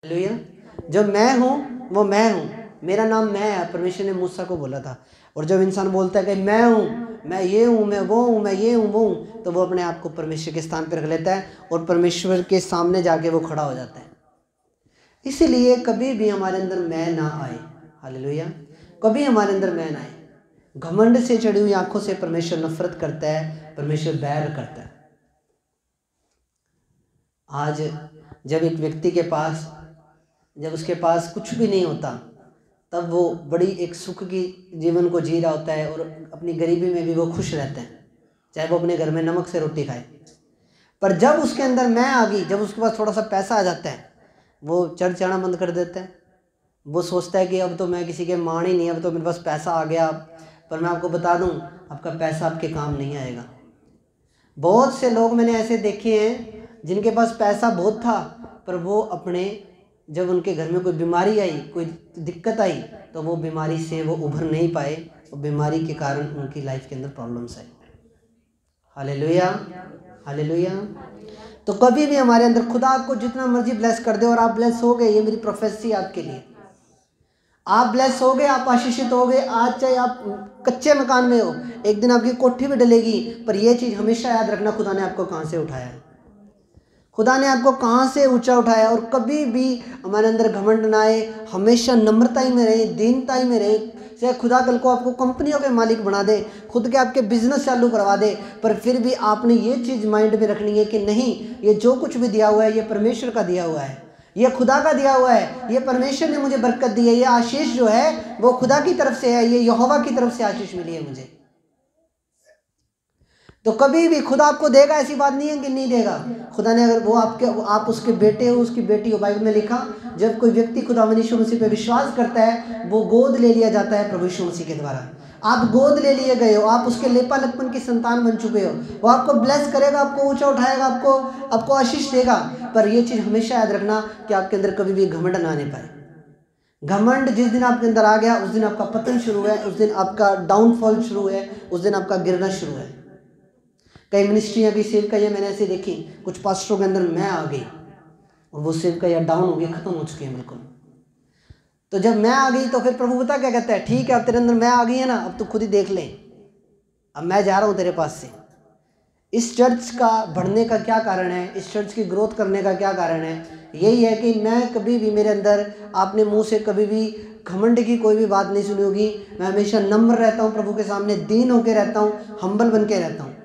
Hallelujah. जो मैं हूँ वो मैं हूँ, मेरा नाम मैं है, परमेश्वर ने मूसा को बोला था। और जब इंसान बोलता है कि मैं हूँ, मैं ये हूँ, मैं वो हूँ, मैं ये हूँ वो हूँ, तो वो अपने आप को परमेश्वर के स्थान पर रख लेता है और परमेश्वर के सामने जाके वो खड़ा हो जाता है। इसीलिए कभी भी हमारे अंदर मैं ना आए, हालेलुया, कभी हमारे अंदर मैं ना आए। घमंड से चढ़ी हुई आंखों से परमेश्वर नफरत करता है, परमेश्वर बैर करता है। आज जब एक व्यक्ति के पास, जब उसके पास कुछ भी नहीं होता, तब वो बड़ी एक सुख की जीवन को जी रहा होता है और अपनी गरीबी में भी वो खुश रहता है, चाहे वो अपने घर में नमक से रोटी खाए। पर जब उसके अंदर मैं आ गई, जब उसके पास थोड़ा सा पैसा आ जाता है, वो चढ़ आना बंद कर देता है। वो सोचता है कि अब तो मैं किसी के मान ही नहीं, अब तो मेरे पास पैसा आ गया। पर मैं आपको बता दूं, आपका पैसा आपके काम नहीं आएगा। बहुत से लोग मैंने ऐसे देखे हैं जिनके पास पैसा बहुत था, पर वो अपने, जब उनके घर में कोई बीमारी आई, कोई दिक्कत आई, तो वो बीमारी से वो उभर नहीं पाए और बीमारी के कारण उनकी लाइफ के अंदर प्रॉब्लम्स आई। Hallelujah, hallelujah. तो कभी भी हमारे अंदर, खुदा आपको जितना मर्जी ब्लेस कर दे और आप ब्लेस हो गए, ये मेरी प्रोफेसी आपके लिए, आप ब्लेस हो गए, आप आशीषित हो गए। आज चाहे आप कच्चे मकान में हो, एक दिन आपकी कोठी भी डलेगी, पर यह चीज़ हमेशा याद रखना, खुदा ने आपको कहाँ से उठाया है, खुदा ने आपको कहाँ से ऊंचा उठाया। और कभी भी हमारे अंदर घमंड ना आए, हमेशा नम्रता ही में रहे, दीनता ही में रहे। चाहे खुदा कल को आपको कंपनियों के मालिक बना दे, खुद के आपके बिजनेस चालू करवा दे, पर फिर भी आपने ये चीज़ माइंड में रखनी है कि नहीं, ये जो कुछ भी दिया हुआ है ये परमेश्वर का दिया हुआ है, ये खुदा का दिया हुआ है, ये परमेश्वर ने मुझे बरकत दी है, ये आशीष जो है वो खुदा की तरफ से है, ये यहोवा की तरफ से आशीष मिली है मुझे। तो कभी भी खुदा आपको देगा, ऐसी बात नहीं है कि नहीं देगा। खुदा ने, अगर वो आपके, आप उसके बेटे हो, उसकी बेटी हो, बाइबल में लिखा, जब कोई व्यक्ति खुदा यीशु मसीह पे विश्वास करता है, वो गोद ले लिया जाता है प्रभु यीशु मसीह के द्वारा। आप गोद ले लिए गए हो, आप उसके लेपालकपन की संतान बन चुके हो। वो आपको ब्लेस करेगा, आपको ऊंचा उठाएगा, आपको आशीष देगा। पर यह चीज़ हमेशा याद रखना कि आपके अंदर कभी भी घमंड ना आने पाए। घमंड जिस दिन आपके अंदर आ गया, उस दिन आपका पतन शुरू है, उस दिन आपका डाउनफॉल शुरू है, उस दिन आपका गिरना शुरू है। कई मिनिस्ट्रियाँ की सेवकाइयाँ मैंने ऐसे देखी, कुछ पास्टरों के अंदर मैं आ गई और वो सेवकाइयाँ डाउन हो गई, खत्म हो चुकी है बिल्कुल। तो जब मैं आ गई तो फिर प्रभु बता क्या कहता है, ठीक है अब तेरे अंदर मैं आ गई है ना, अब तू खुद ही देख ले, अब मैं जा रहा हूँ तेरे पास से। इस चर्च का बढ़ने का क्या कारण है, इस चर्च की ग्रोथ करने का क्या कारण है? यही है कि मैं कभी भी, मेरे अंदर आपने मुंह से कभी भी घमंड की कोई भी बात नहीं सुनी होगी। मैं हमेशा नम्र रहता हूँ, प्रभु के सामने दीन होकर रहता हूँ, हम्बल बन के रहता हूँ।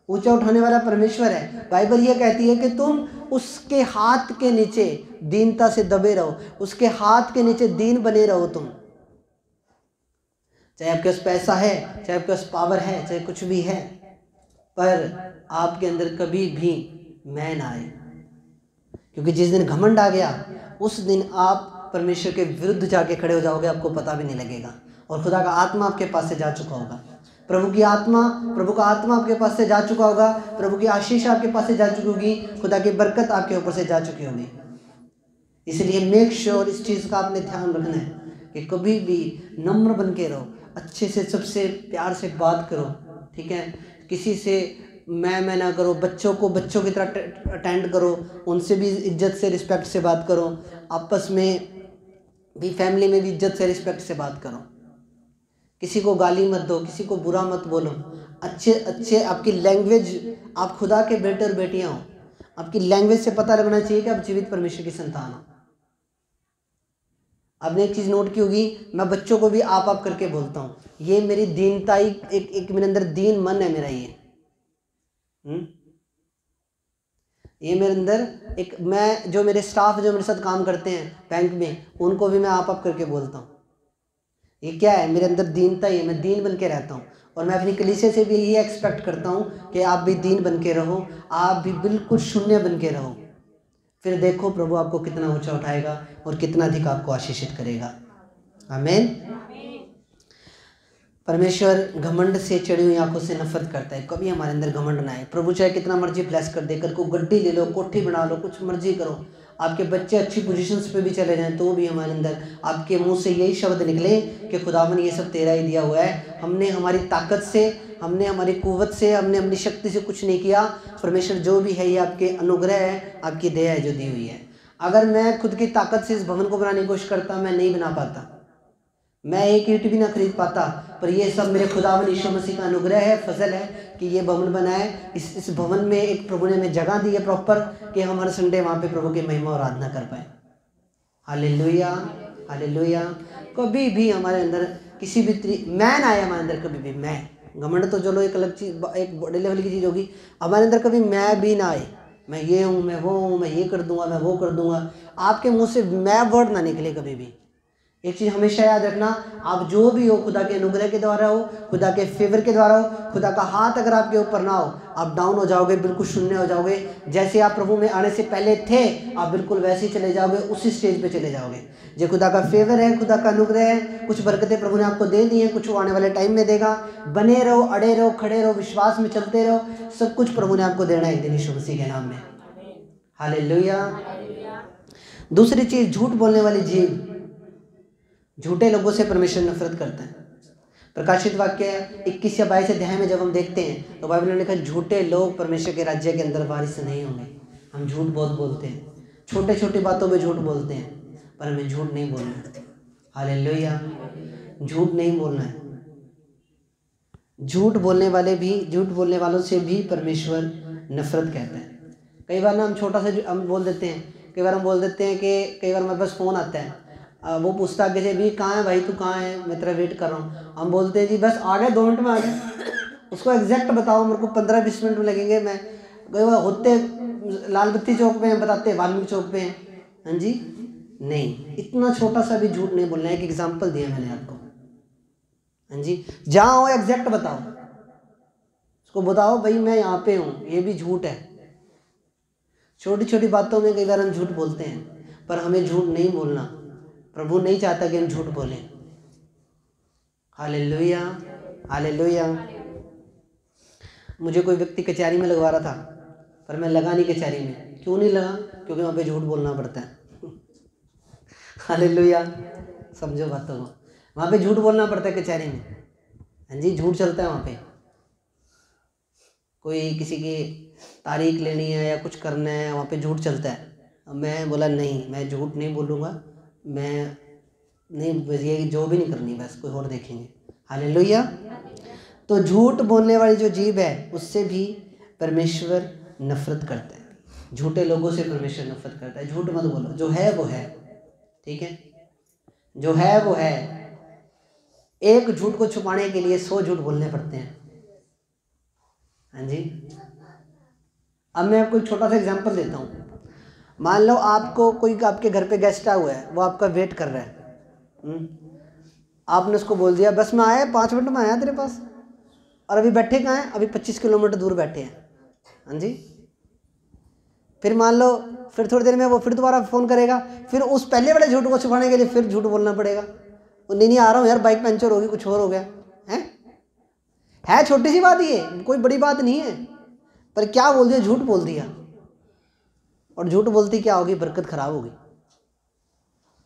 ऊंचा उठाने वाला परमेश्वर है। बाइबल ये कहती है कि तुम उसके हाथ के नीचे दीनता से दबे रहो, उसके हाथ के नीचे दीन बने रहो। तुम चाहे आपके पास पैसा है, चाहे आपके पास पावर है, चाहे कुछ भी है, पर आपके अंदर कभी भी मैं ना आए, क्योंकि जिस दिन घमंड आ गया उस दिन आप परमेश्वर के विरुद्ध जाके खड़े हो जाओगे, आपको पता भी नहीं लगेगा। और खुदा का आत्मा आपके पास से जा चुका होगा, प्रभु की आत्मा, प्रभु का आत्मा आपके पास से जा चुका होगा, प्रभु की आशीष आपके पास से जा चुकी होगी, खुदा की बरकत आपके ऊपर से जा चुकी होगी। इसलिए मेक श्योर, इस चीज़ का आपने ध्यान रखना है कि कभी भी नम्र बन के रहो, अच्छे से सबसे प्यार से बात करो, ठीक है? किसी से मैं ना करो, बच्चों को बच्चों की तरह अटेंड करो, उनसे भी इज्जत से, रिस्पेक्ट से बात करो, आपस में भी, फैमिली में भी इज्जत से, रिस्पेक्ट से बात करो। किसी को गाली मत दो, किसी को बुरा मत बोलो। अच्छे आपकी लैंग्वेज, आप खुदा के बेटे और बेटियां हो, आपकी लैंग्वेज से पता लगना चाहिए कि आप जीवित परमेश्वर की संतान हो। आपने एक चीज़ नोट की होगी, मैं बच्चों को भी आप करके बोलता हूँ, ये मेरी दीनता ही, एक मेरे अंदर दीन मन है मेरा, ये मेरे अंदर एक, मैं जो मेरे स्टाफ जो मेरे साथ काम करते हैं बैंक में, उनको भी मैं आप करके बोलता हूँ। ये क्या है, मेरे अंदर दीनता ही है, मैं दीन बन के रहता हूँ। और मैं अपनी कलीसिया से भी यही एक्सपेक्ट करता हूँ कि आप भी दीन बन के रहो, आप भी बिल्कुल शून्य बन के रहो। फिर देखो प्रभु आपको कितना ऊंचा उठाएगा और कितना अधिक आपको आशीषित करेगा। आमीन। परमेश्वर घमंड से चढ़ी हुई आंखों से नफरत करता है। कभी हमारे अंदर घमंड ना आए। प्रभु चाहे कितना मर्जी ब्लेस कर दे, कल को गड्डी ले लो, कोठी बना लो, कुछ मर्जी करो, आपके बच्चे अच्छी पोजीशंस पे भी चले जाएं, तो भी हमारे अंदर आपके मुंह से यही शब्द निकले कि खुदावन ये सब तेरा ही दिया हुआ है, हमने हमारी ताकत से, हमने हमारी कुव्वत से, हमने अपनी शक्ति से कुछ नहीं किया। परमेश्वर जो भी है ये आपके अनुग्रह है, आपकी दया है जो दी हुई है। अगर मैं खुद की ताकत से इस भवन को बनाने की कोशिश करता, मैं नहीं बना पाता, मैं एक ईंट भी ना खरीद पाता। पर ये सब मेरे खुदावन यीशु मसीह का अनुग्रह है, फजल है कि ये भवन बना है। इस भवन में एक प्रभु ने हमें जगह दी है प्रॉपर, कि हम हर संडे वहाँ पे प्रभु की महिमा और आराधना कर पाए। Hallelujah, hallelujah. कभी भी हमारे अंदर किसी भी मैन आया हमारे अंदर, कभी भी मैं, घमंड तो चलो एक अलग चीज़, एक बड़े लेवल की चीज़ होगी, हमारे अंदर कभी मैं भी ना आए, मैं ये हूँ, मैं वो हूँ, मैं ये कर दूंगा, मैं वो कर दूंगा। आपके मुंह से मैं वर्ड ना निकले कभी भी। एक चीज़ हमेशा याद रखना, आप जो भी हो खुदा के अनुग्रह के द्वारा हो, खुदा के फेवर के द्वारा हो। खुदा का हाथ अगर आपके ऊपर ना हो, आप डाउन हो जाओगे, बिल्कुल शून्य हो जाओगे। जैसे आप प्रभु में आने से पहले थे, आप बिल्कुल वैसे ही चले जाओगे, उसी स्टेज पे चले जाओगे। जो खुदा का फेवर है, खुदा का अनुग्रह है, कुछ बरकतें प्रभु ने आपको दे दी हैं, कुछ वो आने वाले टाइम में देगा। बने रहो, अड़े रहो, खड़े रहो, विश्वास में चलते रहो, सब कुछ प्रभु ने आपको देना है एक दिन यीशु मसीह के नाम में। हालेलुया। दूसरी चीज़, झूठ बोलने वाली जीभ। झूठे लोगों से परमेश्वर नफरत करता है। प्रकाशित वाक्य 21 या 22 अध्याय में जब हम देखते हैं तो बाइबल ने लिखा, झूठे लोग परमेश्वर के राज्य के अंदर वारिस नहीं होंगे। हम झूठ बहुत बोलते हैं, छोटे छोटी बातों में झूठ बोलते हैं, पर हमें झूठ नहीं बोलना है। हालेलुया, झूठ नहीं बोलना है। झूठ बोलने वालों से भी परमेश्वर नफरत कहता है। कई बार ना हम छोटा सा हम बोल देते हैं, कई बार हम बोल देते हैं कि कई बार हमारे पास फ़ोन आता है, वो पूछता है कि भी कहाँ है भाई, तू कहाँ है, मैं तेरा वेट कर रहा हूँ। हम बोलते हैं जी बस आ गए, 2 मिनट में आ गए। उसको एग्जैक्ट बताओ, मेरे को 15-20 मिनट में लगेंगे। मैं कई बार होते लाल बत्ती चौक पे हैं, बताते वाल्मीकि चौक पे हैं। हाँ जी, नहीं, इतना छोटा सा भी झूठ नहीं बोलना है। एक एग्जाम्पल दिया मैंने आपको। हाँ जी, जहाँ हो एग्जैक्ट बताओ, उसको बताओ भाई मैं यहाँ पे हूँ, ये भी झूठ है। छोटी छोटी बातों में कई बार हम झूठ बोलते हैं, पर हमें झूठ नहीं बोलना। प्रभु नहीं चाहता कि हम झूठ बोलें। Hallelujah, hallelujah. मुझे कोई व्यक्ति कचहरी में लगवा रहा था, पर मैं लगा नहीं कचहरी में। क्यों नहीं लगा? क्योंकि वहाँ पे झूठ बोलना पड़ता है। हालेलुया, समझो बातों को। वहाँ पे झूठ बोलना पड़ता है कचहरी में। हाँ जी, झूठ चलता है वहाँ पे। कोई किसी की तारीख लेनी है या कुछ करना है, वहाँ पे झूठ चलता है। मैं बोला नहीं, मैं झूठ नहीं बोलूँगा, मैं नहीं, बस ये जो भी नहीं करनी, बस कोई और देखेंगे। हालेलुया। तो झूठ बोलने वाली जो जीभ है, उससे भी परमेश्वर नफरत करता है। झूठे लोगों से परमेश्वर नफरत करता है। झूठ मत बोलो, जो है वो है, ठीक है, जो है वो है। एक झूठ को छुपाने के लिए 100 झूठ बोलने पड़ते हैं। हाँ जी, अब मैं आपको एक छोटा सा एग्जांपल देता हूँ। मान लो आपको कोई आपके घर पे गेस्ट आया हुआ है, वो आपका वेट कर रहा है। आपने उसको बोल दिया बस मैं आया, 5 मिनट में आया तेरे पास, और अभी बैठे कहाँ हैं? अभी 25 किलोमीटर दूर बैठे हैं। हाँ जी, फिर मान लो फिर थोड़ी देर में वो फिर दोबारा फ़ोन करेगा, फिर उस पहले वाले झूठ को छुपाने के लिए फिर झूठ बोलना पड़ेगा। नहीं आ रहा हूँ यार, बाइक पंचर होगी, कुछ और हो गया है छोटी सी बात, ये कोई बड़ी बात नहीं है, पर क्या बोल दिया? झूठ बोल दिया। और झूठ बोलती क्या होगी? बरकत खराब होगी,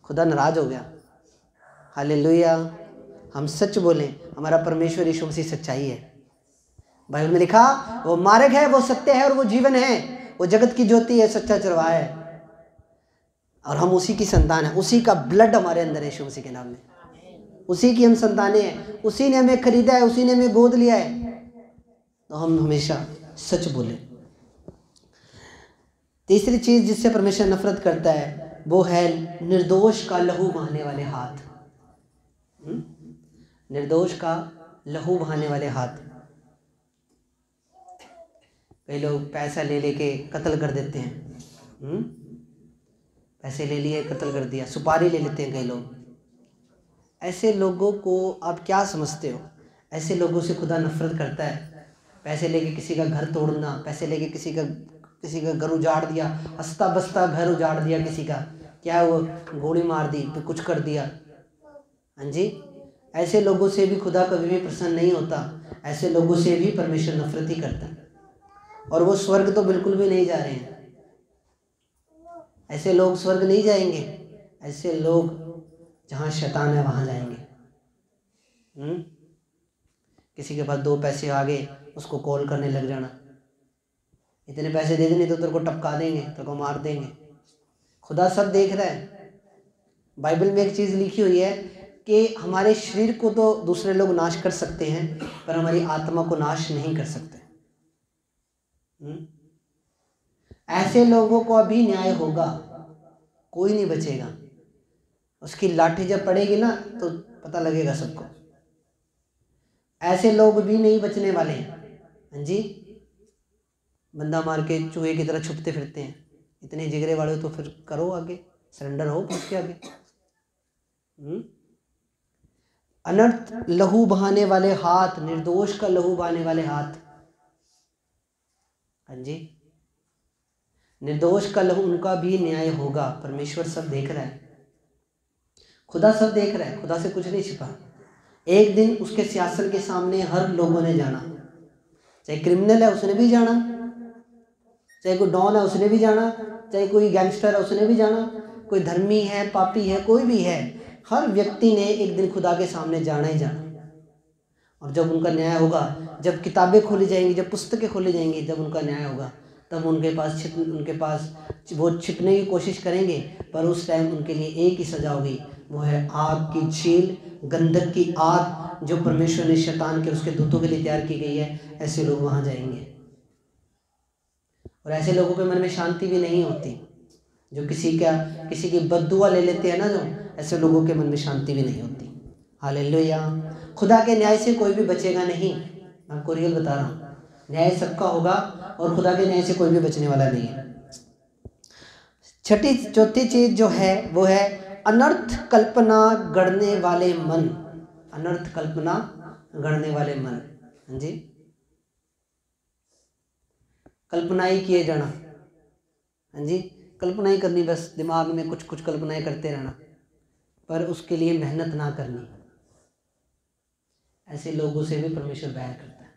खुदा नाराज हो गया। हालेलुया। हम सच बोलें, हमारा परमेश्वर यीशु मसीह सच्चाई है। बाइबल में लिखा, वो मार्ग है, वो सत्य है और वो जीवन है, वो जगत की ज्योति है, सच्चा चरवाहा है, और हम उसी की संतान है। उसी का ब्लड हमारे अंदर है, यीशु मसीह के नाम में। उसी की हम संतानें हैं, उसी ने हमें खरीदा है, उसी ने हमें गोद लिया है। तो हम हमेशा सच बोले। तीसरी चीज जिससे परमेश्वर नफरत करता है, वो है निर्दोष का लहू बहाने वाले हाथ। निर्दोष का लहू बहाने वाले हाथ। कई लोग पैसा ले लेके कत्ल कर देते हैं। पैसे ले लिए, कत्ल कर दिया। सुपारी ले लेते हैं कई लोग। ऐसे लोगों को आप क्या समझते हो? ऐसे लोगों से खुदा नफरत करता है। पैसे लेके किसी का घर तोड़ना, पैसे लेके किसी का घर उजाड़ दिया, हंसता बसता घर उजाड़ दिया किसी का, क्या वो गोली मार दी, फिर कुछ कर दिया। हाँ जी, ऐसे लोगों से भी खुदा कभी भी प्रसन्न नहीं होता। ऐसे लोगों से भी परमेश्वर नफरत ही करता है, और वो स्वर्ग तो बिल्कुल भी नहीं जा रहे हैं। ऐसे लोग स्वर्ग नहीं जाएंगे। ऐसे लोग जहाँ शैतान है वहाँ जाएंगे। किसी के पास 2 पैसे आ गए, उसको कॉल करने लग जाना, इतने पैसे दे देने तो तेरे को टपका देंगे, तेरे को मार देंगे। खुदा सब देख रहा है। बाइबल में एक चीज़ लिखी हुई है कि हमारे शरीर को तो दूसरे लोग नाश कर सकते हैं, पर हमारी आत्मा को नाश नहीं कर सकते। ऐसे लोगों को अभी न्याय होगा, कोई नहीं बचेगा। उसकी लाठी जब पड़ेगी ना तो पता लगेगा सबको। ऐसे लोग भी नहीं बचने वाले हैं। हाँ जी, बंदा मार के चूहे की तरह छुपते फिरते हैं। इतने जिगरे वाले तो फिर करो आगे, सरेंडर हो उसके आगे। अनर्थ लहू बहाने वाले हाथ, निर्दोष का लहू बहाने वाले हाथ। हाँ जी, निर्दोष का लहू, उनका भी न्याय होगा। परमेश्वर सब देख रहा है, खुदा सब देख रहा है, खुदा से कुछ नहीं छिपा। एक दिन उसके सियासत के सामने हर लोगों ने जाना, चाहे क्रिमिनल है उसने भी जाना, चाहे कोई डॉन है उसने भी जाना, चाहे कोई गैंगस्टर है उसने भी जाना, कोई धर्मी है, पापी है, कोई भी है, हर व्यक्ति ने एक दिन खुदा के सामने जाना ही जाना। और जब उनका न्याय होगा, जब किताबें खोली जाएंगी, जब पुस्तकें खोली जाएंगी, जब उनका न्याय होगा, तब उनके पास वो छिपने की कोशिश करेंगे, पर उस टाइम उनके लिए एक ही सजा होगी, वो है आग की झील, गंधक की आग, जो परमेश्वर ने शैतान के उसके दूतों के लिए तैयार की गई है। ऐसे लोग वहाँ जाएंगे और ऐसे लोगों के मन में शांति भी नहीं होती। जो किसी की बद्दुआ ले लेते हैं ना, जो ऐसे लोगों के मन में शांति भी नहीं होती। हालेलुया। खुदा के न्याय से कोई भी बचेगा नहीं, मैं आपको रियल बता रहा हूँ। न्याय सबका होगा और खुदा के न्याय से कोई भी बचने वाला नहीं है। चौथी चीज जो है वो है अनर्थ कल्पना गढ़ने वाले मन। अनर्थ कल्पना गढ़ने वाले मन। हाँ जी, कल्पना ही किए जाना। हाँ जी, कल्पना ही करनी, बस दिमाग में कुछ कुछ कल्पनाएं करते रहना, पर उसके लिए मेहनत ना करनी। ऐसे लोगों से भी परमेश्वर बैर करता है।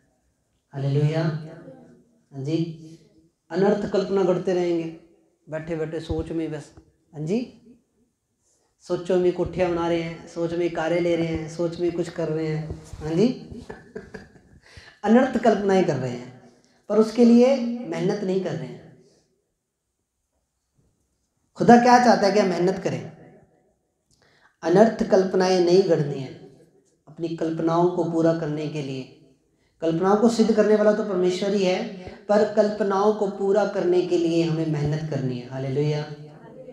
हालेलुया। हाँ जी, अनर्थ कल्पना करते रहेंगे बैठे बैठे सोच में, बस। हाँ जी, सोचों में कोठियाँ बना रहे हैं, सोच में कारें ले रहे हैं, सोच में कुछ कर रहे हैं। हाँ जी अनर्थ कल्पनाएं कर रहे हैं, पर उसके लिए मेहनत नहीं कर रहे हैं। खुदा क्या चाहता है कि हम मेहनत करें। अनर्थ कल्पनाएं नहीं गढ़नी है। अपनी कल्पनाओं को पूरा करने के लिए, कल्पनाओं को सिद्ध करने वाला तो परमेश्वर ही है, पर कल्पनाओं को पूरा करने के लिए हमें मेहनत करनी है। हालेलुया।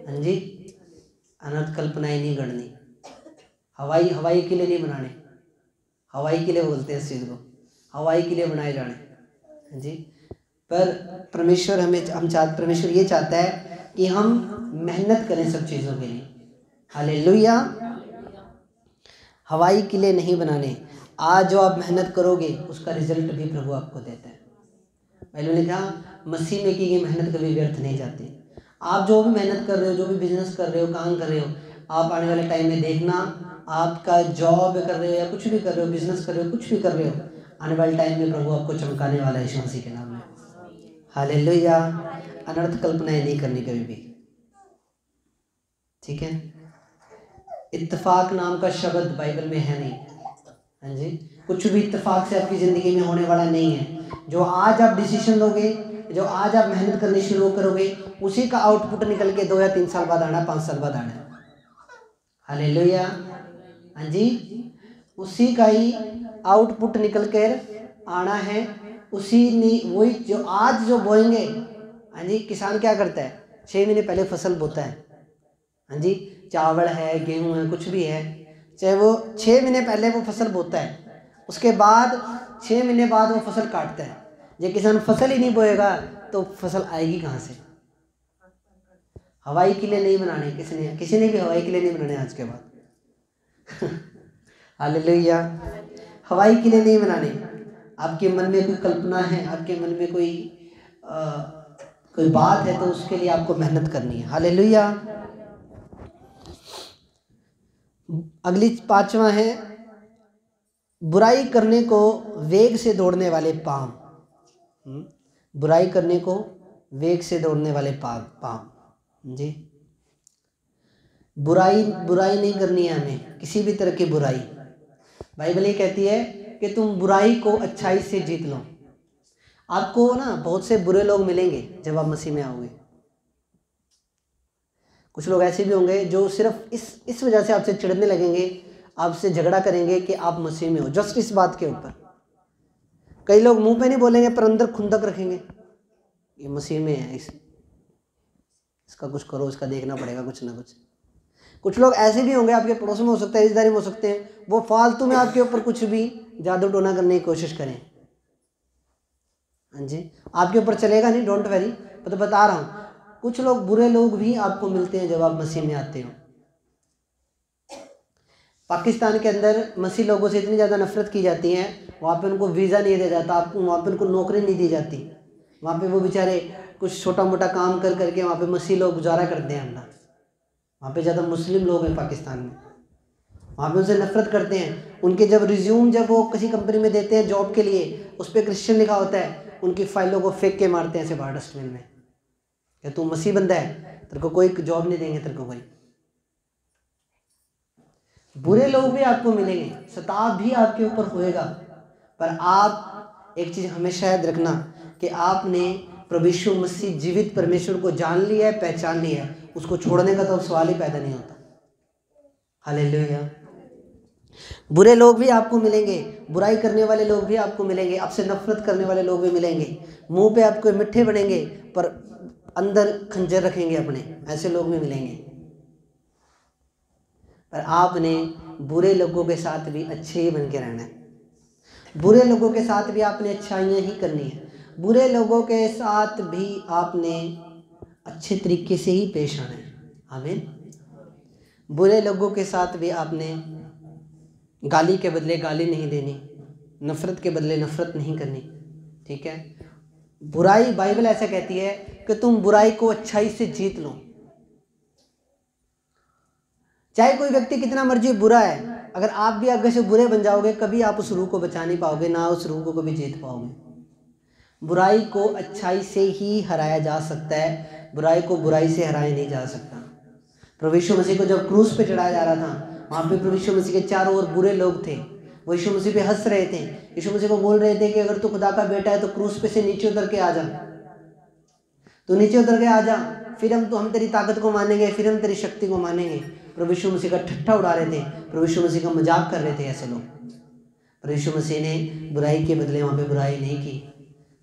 हाँ जी, अनर्थ कल्पनाएं नहीं गढ़नी। हवाई किले नहीं बनाने। हवाई किले बोलते हैं इस चीज़ को, हवाई किले बनाए जाने। हाँ जी, पर परमेश्वर परमेश्वर ये चाहता है कि हम मेहनत करें सब चीज़ों के लिए। हालेलुया। हवाई किले नहीं बनाने। आज जो आप मेहनत करोगे उसका रिजल्ट भी प्रभु आपको देता है। पहले ने कहा मसीह में की गई मेहनत कभी व्यर्थ नहीं जाती। आप जो भी मेहनत कर रहे हो, जो भी बिजनेस कर रहे हो, काम कर रहे हो, आप आने वाले टाइम में देखना, आपका जॉब कर रहे हो या कुछ भी कर रहे हो, बिजनेस कर रहे हो, कुछ भी कर रहे हो, आने वाले टाइम में प्रभु आपको चमकाने वाला है, यीशु मसीह के नाम में। हालेलुया। अनर्थ कल्पनाएं नहीं करनी कभी भी, ठीक है। इत्तेफाक नाम का शब्द बाइबल में है नहीं। हाँ जी, कुछ भी इत्तेफाक से आपकी ज़िंदगी में होने वाला नहीं है। जो आज आप डिसीजन लोगे, जो आज आप मेहनत करनी शुरू करोगे, उसी का आउटपुट निकल के 2 या 3 साल बाद आना, 5 साल बाद आना। हालेलुया। हाँ जी, उसी का ही आउटपुट निकल कर आना है। वही जो आज जो बोएंगे। हाँ जी, किसान क्या करता है, 6 महीने पहले फसल बोता है। हाँ जी, चावल है, गेहूँ है, कुछ भी है, चाहे वो 6 महीने पहले वो फसल बोता है, उसके बाद 6 महीने बाद वो फसल काटता है। ये किसान फसल ही नहीं बोएगा तो फसल आएगी कहाँ से। हवाई किले नहीं बनाने, किसी ने भी हवाई किले नहीं बनाने आज के बाद हालेलुया। हवाई किले नहीं बनाने। आपके मन में कोई कल्पना है, आपके मन में कोई बात है, तो उसके लिए आपको मेहनत करनी है। हालेलुया। अगली 5वां है बुराई करने को वेग से दौड़ने वाले पाँव। बुराई करने को वेग से दौड़ने वाले पाँव जी। बुराई नहीं करनी है हमें, किसी भी तरह की बुराई। बाइबल ये कहती है कि तुम बुराई को अच्छाई से जीत लो। आपको ना बहुत से बुरे लोग मिलेंगे जब आप मसीह में आओगे। कुछ लोग ऐसे भी होंगे जो सिर्फ इस वजह से आपसे चिढ़ने लगेंगे, आपसे झगड़ा करेंगे कि आप मसीह में हो, जस्ट इस बात के ऊपर। कई लोग मुंह पे नहीं बोलेंगे पर अंदर खुंदक रखेंगे, ये मसीह में है, इसका कुछ करो, इसका देखना पड़ेगा कुछ ना कुछ। कुछ लोग ऐसे भी होंगे, आपके पड़ोस में हो सकते हैं, रिश्तेदारी में हो सकते हैं, वो फालतू में आपके ऊपर कुछ भी जादू टोना करने की कोशिश करें। हाँ जी, आपके ऊपर चलेगा नहीं, डोंट वरी, तो बता रहा हूँ। कुछ लोग, बुरे लोग भी आपको मिलते हैं जब आप मसीह में आते हो। पाकिस्तान के अंदर मसीह लोगों से इतनी ज़्यादा नफरत की जाती है, वहाँ पे उनको वीज़ा नहीं दिया जाता, आपको वहाँ पे उनको नौकरी नहीं दी जाती। वहाँ पे वो बेचारे कुछ छोटा मोटा काम कर करके वहाँ पे मसीह लोग गुजारा करते हैं अपना। वहाँ पे ज़्यादा मुस्लिम लोग हैं पाकिस्तान में, वहाँ पे उनसे नफरत करते हैं। उनके जब रिज्यूम जब वो किसी कंपनी में देते हैं जॉब के लिए, उस पर क्रिश्चियन लिखा होता है, उनकी फाइलों को फेंक के मारते हैं ऐसे बाहर डस्टबिन में, क्या तू मसीह बंदा है, तेरे को कोई जॉब नहीं देंगे, तेरे को कोई। बुरे लोग भी आपको मिलेंगे, सताव भी आपके ऊपर होएगा, पर आप एक चीज़ हमेशा याद रखना कि आपने प्रभु यीशु मसीह जीवित परमेश्वर को जान लिया है, पहचान लिया है, उसको छोड़ने का तो सवाल ही पैदा नहीं होता। हालेलुया। बुरे लोग भी आपको मिलेंगे, बुराई करने वाले लोग भी आपको मिलेंगे, आपसे नफरत करने वाले लोग भी मिलेंगे, मुंह पे आपको मीठे बनेंगे पर अंदर खंजर रखेंगे अपने, ऐसे लोग भी मिलेंगे। पर आपने बुरे लोगों के साथ भी अच्छे ही बन के रहना है, बुरे लोगों के साथ भी आपने अच्छाइयाँ ही करनी है, बुरे लोगों के साथ भी आपने अच्छे तरीके से ही पेश आना है। आमीन। बुरे लोगों के साथ भी आपने गाली के बदले गाली नहीं देनी, नफ़रत के बदले नफ़रत नहीं करनी, ठीक है। बुराई, बाइबल ऐसा कहती है कि तुम बुराई को अच्छाई से जीत लो। चाहे कोई व्यक्ति कितना मर्जी बुरा है, अगर आप भी आगे से बुरे बन जाओगे, कभी आप उस रूह को बचा नहीं पाओगे, ना उस रूह को कभी जीत पाओगे। बुराई को अच्छाई से ही हराया जा सकता है, बुराई को बुराई से हराया नहीं जा सकता। प्रभु यीशु मसीह को जब क्रूस पे चढ़ाया जा रहा था, वहाँ पे प्रभु यीशु मसीह के चारों ओर बुरे लोग थे, वो यीशु मसीह पे हंस रहे थे, यीशु मसीह को बोल रहे थे कि अगर तू खुदा का बेटा है तो क्रूस पे से नीचे उतर के आ जा, तो नीचे उतर के आ जा, फिर हम तेरी ताकत को मानेंगे, फिर हम तेरी शक्ति को मानेंगे। प्रभु यीशु मसीह का ठट्ठा उड़ा रहे थे, प्रभु यीशु मसीह का मजाक कर रहे थे ऐसे लोग। प्रभु यीशु मसीह ने बुराई के बदले वहाँ पे बुराई नहीं की,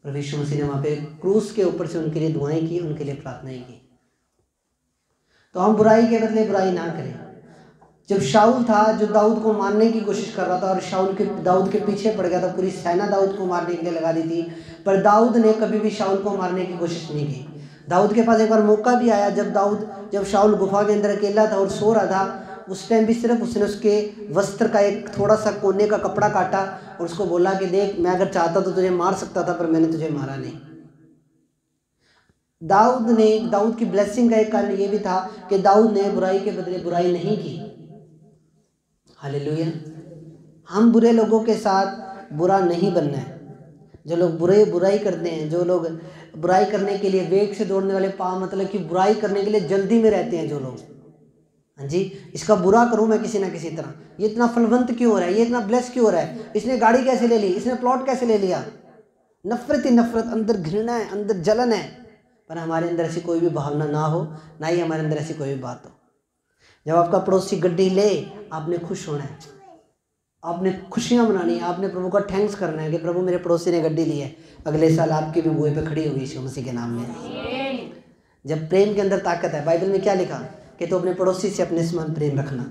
प्रभु यीशु मसीह ने वहाँ पे क्रूस के ऊपर से उनके लिए दुआएं की, उनके लिए प्रार्थनाएं की। तो हम बुराई के बदले बुराई ना करें। जब शाऊल था जो दाऊद को मारने की कोशिश कर रहा था, और शाऊल के दाऊद के पीछे पड़ गया था, पूरी सेना दाऊद को मारने के लिए लगा दी थी, पर दाऊद ने कभी भी शाऊल को मारने की कोशिश नहीं की। दाऊद के पास एक बार मौका भी आया, जब शाऊल गुफा के अंदर अकेला था और सो रहा था, उस टाइम भी सिर्फ उसने उसके वस्त्र का एक थोड़ा सा कोने का कपड़ा काटा और उसको बोला कि देख, मैं अगर चाहता तो तुझे मार सकता था, पर मैंने तुझे मारा नहीं। दाऊद की ब्लेसिंग का एक कारण ये भी था कि दाऊद ने बुराई के बदले बुराई नहीं की। हालेलुया। हम बुरे लोगों के साथ बुरा नहीं बनना है। जो लोग बुराई करते हैं, जो लोग बुराई करने के लिए वेग से दौड़ने वाले मतलब कि बुराई करने के लिए जल्दी में रहते हैं जो लोग, हाँ जी, इसका बुरा करूं मैं किसी ना किसी तरह, ये इतना फलवंत क्यों हो रहा है, ये इतना ब्लेस क्यों हो रहा है, इसने गाड़ी कैसे ले ली, इसने प्लॉट कैसे ले लिया, नफरत ही नफरत, अंदर घृणा है, अंदर जलन है, पर हमारे अंदर ऐसी कोई भी भावना ना हो, ना ही हमारे अंदर ऐसी कोई भी बात हो। जब आपका पड़ोसी गड्डी ले, आपने खुश होना है, आपने खुशियाँ मनानी है, आपने प्रभु का थैंक्स करना है कि प्रभु मेरे पड़ोसी ने गड्डी ली है, अगले साल आपकी भी बुए पे खड़ी होगी यीशु मसीह के नाम में। जब प्रेम के अंदर ताकत है, बाइबल में क्या लिखा कि तो अपने पड़ोसी से अपने समान प्रेम रखना।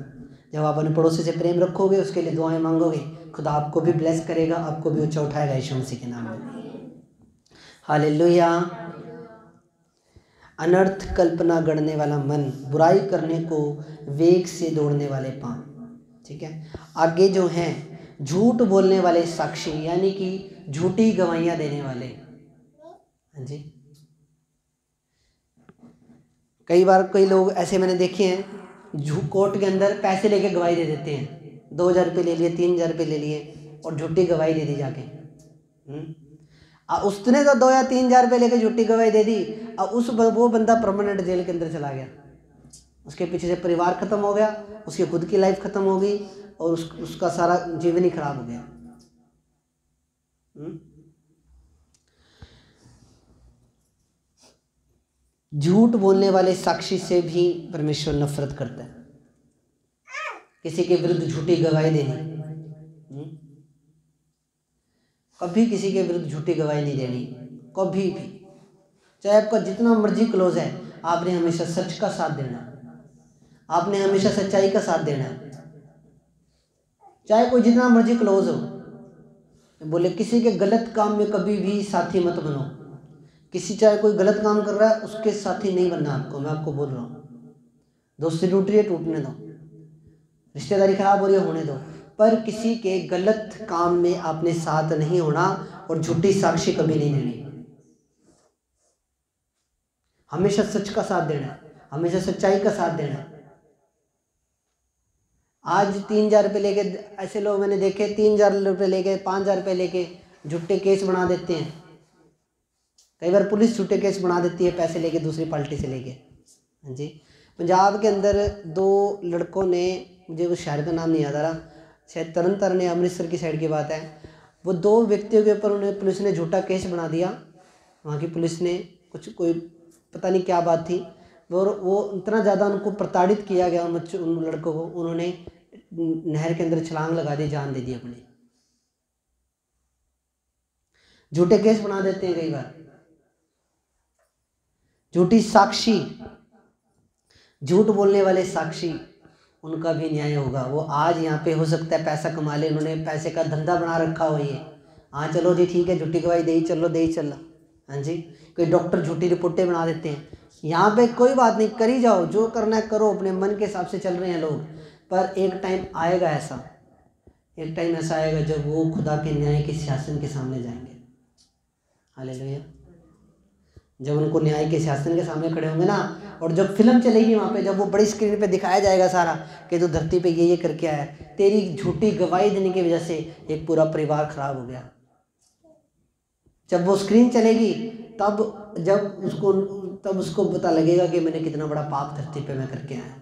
जब आप अपने पड़ोसी से प्रेम रखोगे, उसके लिए दुआएं मांगोगे, खुदा आपको भी ब्लेस करेगा, आपको भी ऊंचा उठाएगा यीशु मसीह के नाम में। हालेलुया। अनर्थ कल्पना गढ़ने वाला मन, बुराई करने को वेग से दौड़ने वाले पांव, ठीक है। आगे जो हैं झूठ बोलने वाले साक्षी, यानी कि झूठी गवाहियां देने वाले। हाँ जी, कई बार कई लोग ऐसे मैंने देखे हैं, कोर्ट के अंदर पैसे लेके गवाही दे देते हैं, 2000 रुपये ले लिए, 3000 रुपये ले लिए और झूठी गवाही दे दी जाके। उसने तो 2 या 3000 रुपये लेके झूठी गवाही दे दी, और वो बंदा परमानेंट जेल के अंदर चला गया, उसके पीछे से परिवार खत्म हो गया, उसकी खुद की लाइफ खत्म हो गई, और उसका सारा जीवन ही खराब हो गया। झूठ बोलने वाले साक्षी से भी परमेश्वर नफरत करता है। किसी के विरुद्ध झूठी गवाही देनी, कभी किसी के विरुद्ध झूठी गवाही नहीं देनी, कभी भी। चाहे आपका जितना मर्जी क्लोज है, आपने हमेशा सच का साथ देना है, आपने हमेशा सच्चाई का साथ देना है। चाहे कोई जितना मर्जी क्लोज हो, बोले किसी के गलत काम में कभी भी साथी मत बनो। किसी चाहे कोई गलत काम कर रहा है, उसके साथी नहीं बनना आपको। मैं आपको बोल रहा हूँ, दोस्ती टूट रही है, टूटने दो, रिश्तेदारी खराब हो रही है, होने दो, पर किसी के गलत काम में आपने साथ नहीं होना और झूठी साक्षी कभी नहीं देनी। हमेशा सच का साथ देना है, हमेशा सच्चाई का साथ देना है। आज 3,000 रुपये लेके, ऐसे लोग मैंने देखे 3,000 रुपये लेके, 5,000 रुपये लेके झूठे केस बना देते हैं। कई बार पुलिस झूठे केस बना देती है पैसे लेके, दूसरी पार्टी से लेके। हाँ जी, पंजाब के अंदर 2 लड़कों ने, मुझे उस शहर का नाम नहीं याद आ रहा, शायद तरन तारण या अमृतसर की साइड की बात है, वो 2 व्यक्तियों के ऊपर उन्हें पुलिस ने झूठा केस बना दिया। वहाँ की पुलिस ने कोई पता नहीं क्या बात थी, वो इतना ज़्यादा उनको प्रताड़ित किया गया उन लड़कों को, उन्होंने नहर के अंदर छलांग लगा दी, जान दे दी अपनी। झूठे केस बना देते हैं कई बार। झूठी साक्षी, झूठ बोलने वाले साक्षी, उनका भी न्याय होगा। वो आज यहाँ पे हो सकता है पैसा कमा ले, उन्होंने पैसे का धंधा बना रखा हो ये, हाँ चलो जी ठीक है, झूठी गवाही दे ही चलो। हाँ जी, कोई डॉक्टर झूठी रिपोर्टें बना देते हैं, यहाँ पे कोई बात नहीं, करी जाओ, जो करना है करो, अपने मन के हिसाब से चल रहे हैं लोग। पर एक टाइम आएगा ऐसा आएगा जब वो खुदा के न्याय के सिंहासन के सामने जाएंगे। हालेलुया। जब उनको न्याय के सिंहासन के सामने खड़े होंगे ना, और जब फिल्म चलेगी वहाँ पे, जब वो बड़ी स्क्रीन पे दिखाया जाएगा सारा कि तू धरती पे ये करके आया, तेरी झूठी गवाही देने की वजह से एक पूरा परिवार खराब हो गया। जब वो स्क्रीन चलेगी तब उसको पता लगेगा कि मैंने कितना बड़ा पाप धरती पे मैं करके आया।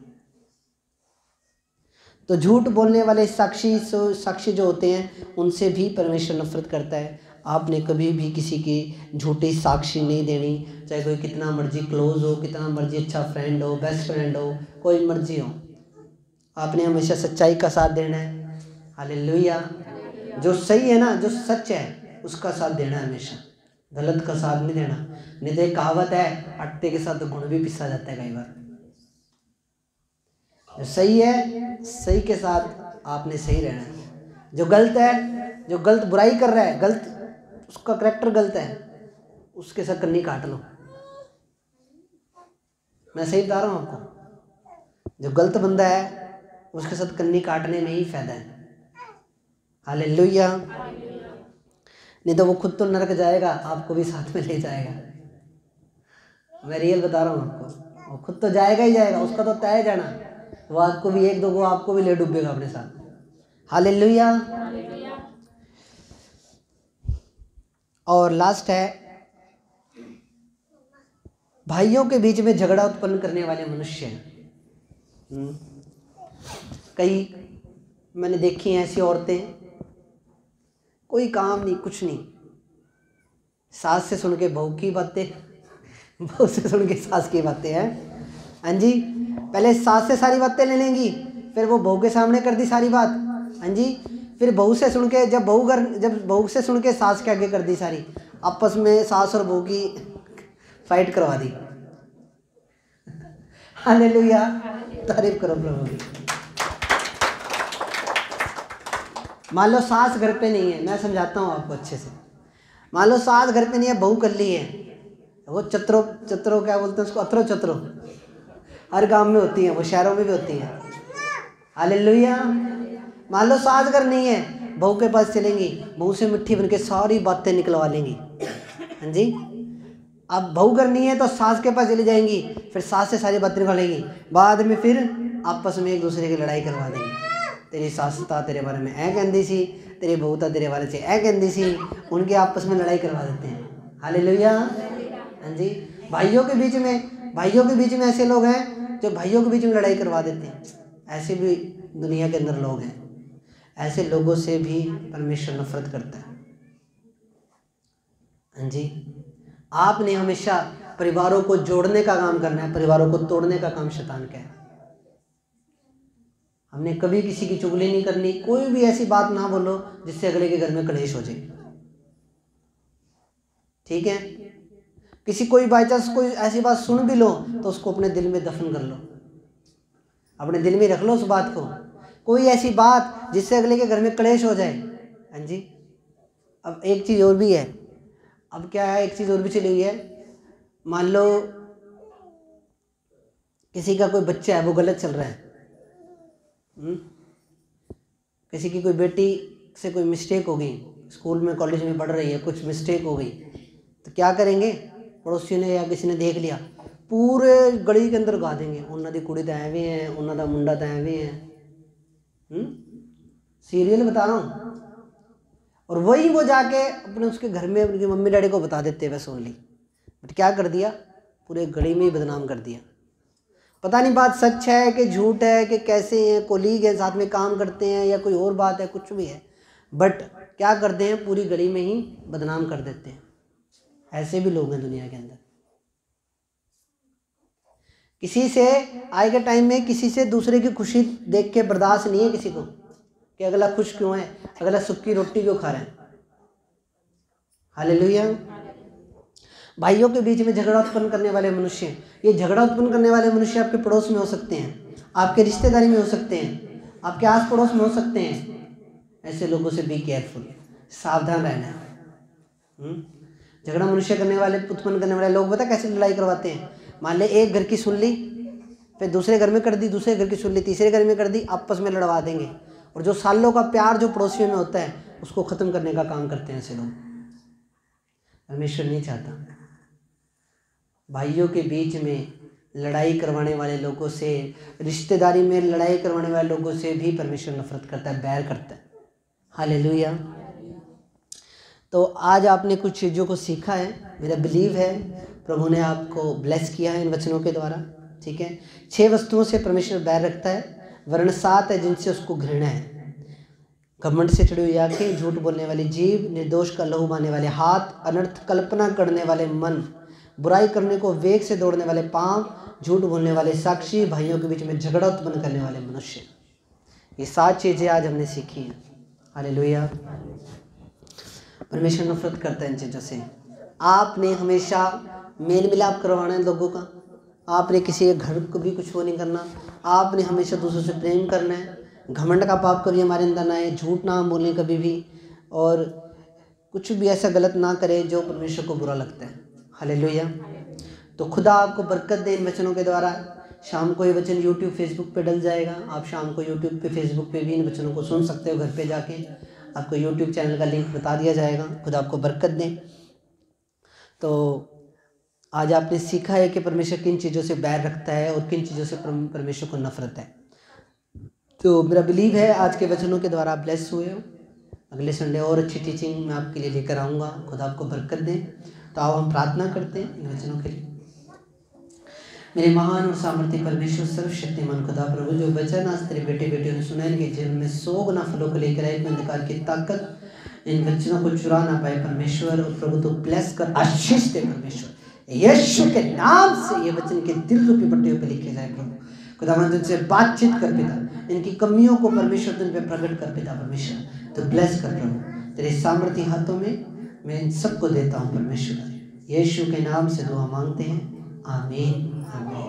तो झूठ बोलने वाले साक्षी जो होते हैं, उनसे भी परमेश्वर नफरत करता है। आपने कभी भी किसी की झूठी साक्षी नहीं देनी, चाहे कोई कितना मर्जी क्लोज हो, कितना मर्जी अच्छा फ्रेंड हो, बेस्ट फ्रेंड हो, कोई मर्जी हो, आपने हमेशा सच्चाई का साथ देना है। हालेलुया। जो सही है ना, जो सच है, उसका साथ देना है हमेशा, गलत का साथ नहीं देना। नहीं तो एक कहावत है, आटे के साथ गुड़ भी पिसा जाता है कई बार। जो सही है, सही के साथ आपने सही रहना है। जो गलत है, जो गलत बुराई कर रहा है, गलत उसका करैक्टर गलत है, उसके साथ कन्नी काट लो। मैं सही बता रहा हूँ आपको, जो गलत बंदा है उसके साथ कन्नी काटने में ही फायदा है। हालेलुया। नहीं तो वो खुद तो नरक जाएगा, आपको भी साथ में ले जाएगा। मैं रियल बता रहा हूँ आपको, वो खुद तो जाएगा ही जाएगा, उसका तो तय है जाना, वो आपको भी 1-2 को आपको भी ले डूबेगा अपने साथ। हालेलुया। और लास्ट है, भाइयों के बीच में झगड़ा उत्पन्न करने वाले मनुष्य हैं। कई मैंने देखी हैं ऐसी औरतें, कोई काम नहीं, कुछ नहीं, सास से सुन के बहू की बातें, बहू से सुन के सास की बातें हैं। हाँ जी, पहले सास से सारी बातें ले लेंगी, फिर वो बहू के सामने कर दी सारी बात। हाँ जी, फिर बहू से सुन के, जब बहू से सुन के सास के आगे कर दी सारी, आपस में सास और बहू की फाइट करवा दी। हालेलुया, तारीफ करो प्रभु की। मान लो सास घर पे नहीं है, मैं समझाता हूँ आपको अच्छे से। मान लो सास घर पे नहीं है, बहू कल्ली है, वो चतरो क्या बोलते हैं उसको, अतरो चतरो, हर गांव में होती है, वो शहरों में भी होती है। हालेलुया। मान लो सास घर नहीं है, बहू के पास चलेंगी, बहू से मिट्टी बन के सारी बातें निकलवा लेंगी। हाँ जी, अब बहू घर नहीं है तो सास के पास चली जाएंगी, फिर सास से सारी बातें निकालेंगी, बाद में फिर आपस में एक दूसरे की लड़ाई करवा देंगी। तेरी सास था तेरे बारे में ऐ कहती सी, तेरी बहू था तेरे बारे से ऐ कहती सी, उनके आपस में लड़ाई करवा देते हैं। हालेलुया। हाँ जी, भाइयों के बीच में ऐसे लोग हैं जो भाइयों के बीच में लड़ाई करवा देते हैं। ऐसे भी दुनिया के अंदर लोग हैं। ऐसे लोगों से भी परमेश्वर नफरत करता है। हाँ जी, आपने हमेशा परिवारों को जोड़ने का काम करना है, परिवारों को तोड़ने का काम शैतान का है। हमने कभी किसी की चुगली नहीं करनी, कोई भी ऐसी बात ना बोलो जिससे अगले के घर में कलेश हो जाए, ठीक है। किसी कोई बाई चांस कोई ऐसी बात सुन भी लो तो उसको अपने दिल में दफन कर लो, अपने दिल में रख लो उस बात को। कोई ऐसी बात जिससे अगले के घर में कलेश हो जाए, हाँ जी। अब एक चीज़ और भी है, अब क्या है, एक चीज़ और भी चली हुई है। मान लो किसी का कोई बच्चा है वो गलत चल रहा है, किसी की कोई बेटी से कोई मिस्टेक हो गई, स्कूल में कॉलेज में पढ़ रही है, कुछ मिस्टेक हो गई, तो क्या करेंगे, पड़ोसियों ने या किसी ने देख लिया, पूरे गली के अंदर गा देंगे, उन्हों की कुड़ी तो एवं है, उन्हों का मुंडा तो एवं है। सीरियल बता रहा हूँ। और वही वो जाके अपने उसके घर में उनकी मम्मी डैडी को बता देते वैसे ओनली, बट क्या कर दिया, पूरे गली में ही बदनाम कर दिया। पता नहीं बात सच है कि झूठ है कि कैसे हैं, कोलीग है, साथ में काम करते हैं, या कोई और बात है, कुछ भी है, बट क्या करते हैं, पूरी गली में ही बदनाम कर देते हैं। ऐसे भी लोग हैं दुनिया के अंदर। किसी से आज के टाइम में किसी से दूसरे की खुशी देख के बर्दाश्त नहीं है किसी को, कि अगला खुश क्यों है, अगला सुख की रोटी क्यों खा रहा है। हालेलुया। भाइयों के बीच में झगड़ा उत्पन्न करने वाले मनुष्य, ये झगड़ा उत्पन्न करने वाले मनुष्य आपके पड़ोस में हो सकते हैं, आपके रिश्तेदारी में हो सकते हैं, आपके आस पड़ोस में हो सकते हैं। ऐसे लोगों से बी केयरफुल, सावधान रहना। झगड़ा मनुष्य करने वाले, उत्पन्न करने वाले लोग पता कैसे लड़ाई करवाते हैं। मान ले एक घर की सुन ली, फिर दूसरे घर में कर दी, दूसरे घर की सुन ली, तीसरे घर में कर दी, आपस में लड़वा देंगे। और जो सालों का प्यार जो पड़ोसियों में होता है उसको ख़त्म करने का काम करते हैं ऐसे लोग। परमेश्वर नहीं चाहता। भाइयों के बीच में लड़ाई करवाने वाले लोगों से, रिश्तेदारी में लड़ाई करवाने वाले लोगों से भी परमेश्वर नफरत करता है, बैर करता है। हालेलुया। तो आज आपने कुछ चीज़ों को सीखा है, मेरा बिलीव है प्रभु ने आपको ब्लेस किया है इन वचनों के द्वारा, ठीक है। 6 वस्तुओं से परमेश्वर बैर रखता है, वरन 7 है जिनसे उसको घृणा है। घमंड से चढ़ी हुई आंखें, झूठ बोलने वाली जीभ, निर्दोष का लहू बहाने वाले हाथ, अनर्थ कल्पना करने वाले मन, बुराई करने को वेग से दौड़ने वाले पांव, झूठ बोलने वाले साक्षी, भाइयों के बीच में झगड़ा उत्पन्न करने वाले मनुष्य। ये 7 चीज़ें आज हमने सीखी हैं। हालेलुया। परमेश्वर नफरत करता है इन चीज़ों से। आपने हमेशा मेल मिलाप करवाना है लोगों का, आपने किसी के घर को भी कुछ वो नहीं करना, आपने हमेशा दूसरों से प्रेम करना है। घमंड का पाप कभी हमारे अंदर ना आए, झूठ ना बोलें कभी भी, और कुछ भी ऐसा गलत ना करें जो परमेश्वर को बुरा लगता है। हालेलुया। तो खुदा आपको बरकत दे इन वचनों के द्वारा। शाम को ये वचन यूट्यूब फेसबुक पे डल जाएगा, आप शाम को यूट्यूब पे फेसबुक पे भी इन वचनों को सुन सकते हो। घर पे जाके आपको यूट्यूब चैनल का लिंक बता दिया जाएगा। खुदा आपको बरकत दें। तो आज आपने सीखा है कि परमेश्वर किन चीज़ों से बैर रखता है और किन चीज़ों से परमेश्वर को नफरत है। तो मेरा बिलीव है आज के वचनों के द्वारा आप ब्लेस हुए हो। अगले संडे और अच्छी टीचिंग मैं आपके लिए लेकर आऊँगा। खुदा आपको बरकत दें। तो आओ हम प्रार्थना करते हैं इन वचनों के लिए। मेरे महान और सामर्थ्य परमेश्वर सर्वशक्तिमान खुदा प्रभु, जो वचन आज तेरे बेटे बेटियों ने सुना, इनके जीवन में 100 गुना फलों को लेकर आए, अंधकार की ताकत इन वचनों को चुरा ना पाए परमेश्वर। और प्रभु तो ब्लेस कर, आशीष दे परमेश्वर, यीशु के नाम से ये वचन के दिल रूपी पट्टियों पे लिखे जाए प्रभु। खुदावंद उनसे बातचीत कर पिता, इनकी कमियों को परमेश्वर तुम पे प्रकट कर पिता परमेश्वर। तो ब्लेस कर प्रभु, तेरे सामर्थ्य हाथों में मैं इन सबको देता हूँ परमेश्वर। यीशु के नाम से दुआ मांगते हैं, आमीन आमीन।